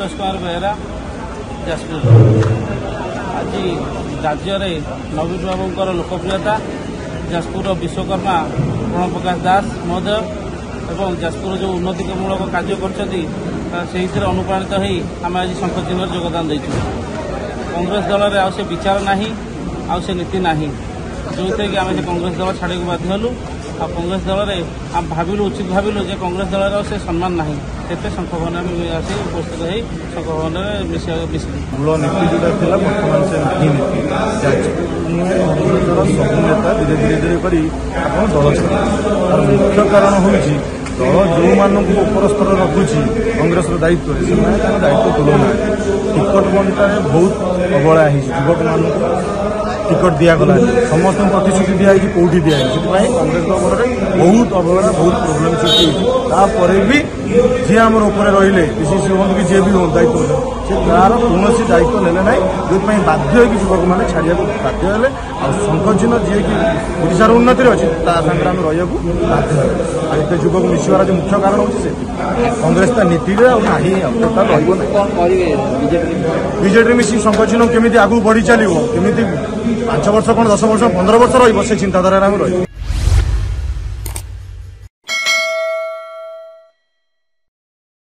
संतोष कुमार बेहरा जाजपुर। आज राज्य में नवीन बाबूंर लोकप्रियता जाजपुर विश्वकर्मा प्रणव प्रकाश दास महोदय एवं जाजपुर जो उन्नतिमूलक कार्य कर अनुप्राणित हो आम आज शंख चिन्ह योगदान देचु। कांग्रेस दल में आउ से विचार ना आउ से नीति ना जो थे कि आम कांग्रेस दल छाड़ बाध्य हलु। आ कांग्रेस दल में आम भाविलु उचित भाविलु जे कांग्रेस दल से सम्मान ना से शंख भवन में आसी उपस्थित हो शंख भवन में मिसिलु। मूल नीति जोटा बर्तमान से सब नेता धीरे धीरे कर दल छाड़ मुख्य कारण हूँ दल जो मानक उपर स्तर रखुची कांग्रेस दायित्व से दायित्व तुलना टिकट बंटारे बहुत अवहेला युवक मान टिकट दिगला समस्त प्रतिश्रुति दिखाई कौटी दिखाई कांग्रेस दल बहुत अवहेला बहुत प्रोब्लेम सृष्टि भी जी आम रही पीसीसी हूँ कि जी भी हूँ दायित्व से तार कौन दायित्व नेले ना जो बाध्य युवक मैंने छाड़ा बाध्य हेले शंख चिन्ह जी कि ओडार उन्नति अच्छी सागर आम रही बाध्य युवक मिसार जो मुख्य कारण होती कांग्रेस नीति बीजेपी मिसी शंख चिन्ह केमी आगू बढ़ी चलो केमी 5 वर्ष कौन 10 वर्ष 15 वर्ष रही चिंताधारा रही।